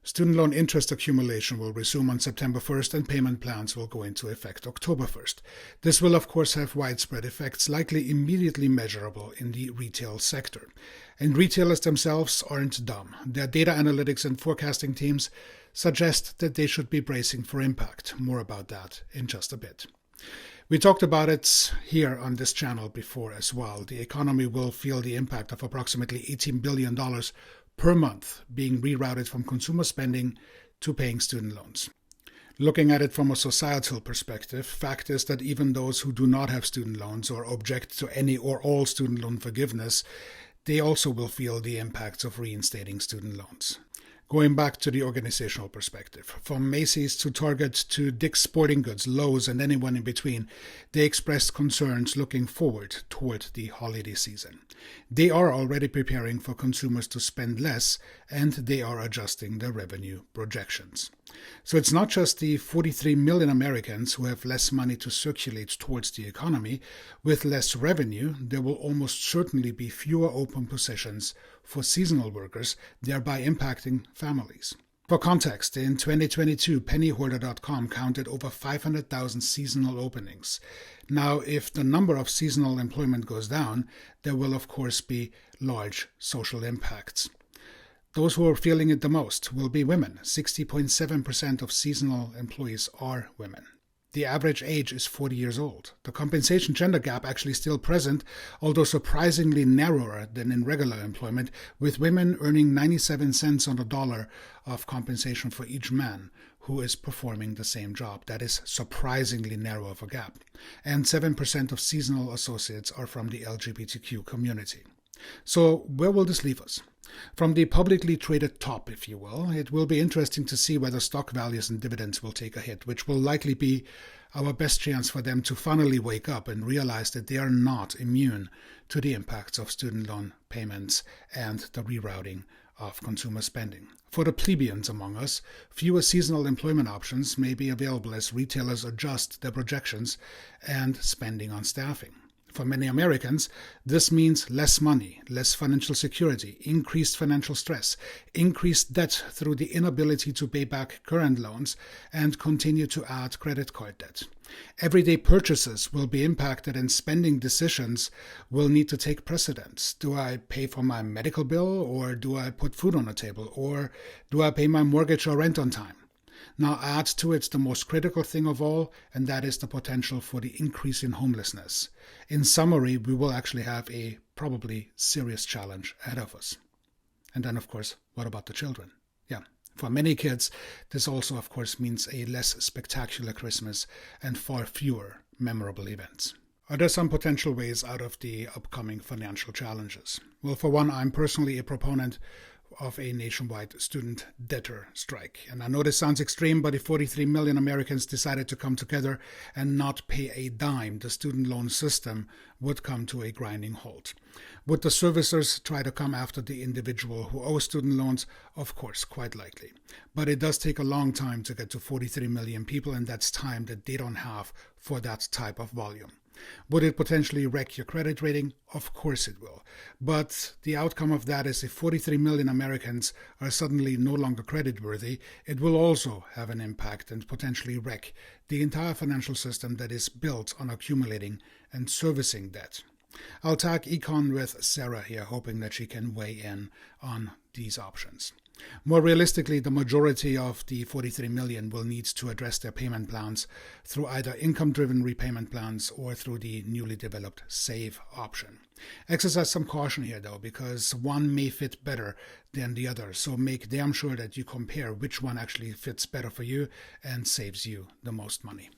Student loan interest accumulation will resume on September 1st and payment plans will go into effect October 1st. This will of course have widespread effects, likely immediately measurable in the retail sector. And retailers themselves aren't dumb. Their data analytics and forecasting teams suggest that they should be bracing for impact. More about that in just a bit. We talked about it here on this channel before as well. The economy will feel the impact of approximately $18 billion per month being rerouted from consumer spending to paying student loans. Looking at it from a societal perspective, fact is that even those who do not have student loans or object to any or all student loan forgiveness, they also will feel the impacts of reinstating student loans. Going back to the organizational perspective, from Macy's to Target to Dick's Sporting Goods, Lowe's, and anyone in between, they expressed concerns looking forward toward the holiday season. They are already preparing for consumers to spend less, and they are adjusting their revenue projections. So it's not just the 43 million Americans who have less money to circulate towards the economy. With less revenue, there will almost certainly be fewer open positions for seasonal workers, thereby impacting families. For context, in 2022, pennyhoarder.com counted over 500,000 seasonal openings. Now, if the number of seasonal employment goes down, there will of course be large social impacts. Those who are feeling it the most will be women. 60.7% of seasonal employees are women. The average age is 40 years old. The compensation gender gap actually still present, although surprisingly narrower than in regular employment, with women earning 97 cents on the dollar of compensation for each man who is performing the same job. That is surprisingly narrow of a gap. And 7% of seasonal associates are from the LGBTQ community. So where will this leave us? From the publicly traded top, if you will, it will be interesting to see whether stock values and dividends will take a hit, which will likely be our best chance for them to finally wake up and realize that they are not immune to the impacts of student loan payments and the rerouting of consumer spending. For the plebeians among us, fewer seasonal employment options may be available as retailers adjust their projections and spending on staffing. For many Americans, this means less money, less financial security, increased financial stress, increased debt through the inability to pay back current loans, and continue to add credit card debt. Everyday purchases will be impacted and spending decisions will need to take precedence. Do I pay for my medical bill, or do I put food on the table, or do I pay my mortgage or rent on time? Now add to it the most critical thing of all, and that is the potential for the increase in homelessness. In summary, we will actually have a probably serious challenge ahead of us. And then, of course, what about the children? Yeah, for many kids, this also, of course, means a less spectacular Christmas and far fewer memorable events. Are there some potential ways out of the upcoming financial challenges? Well, for one, I'm personally a proponent of a nationwide student debtor strike. And I know this sounds extreme, but if 43 million Americans decided to come together and not pay a dime, the student loan system would come to a grinding halt. Would the servicers try to come after the individual who owes student loans? Of course, quite likely. But it does take a long time to get to 43 million people, and that's time that they don't have for that type of volume. Would it potentially wreck your credit rating? Of course it will. But the outcome of that is if 43 million Americans are suddenly no longer creditworthy, it will also have an impact and potentially wreck the entire financial system that is built on accumulating and servicing debt. I'll tag Econ with Sarah here, hoping that she can weigh in on these options. More realistically, the majority of the 43 million will need to address their payment plans through either income-driven repayment plans or through the newly developed SAVE option. Exercise some caution here, though, because one may fit better than the other, so make damn sure that you compare which one actually fits better for you and saves you the most money.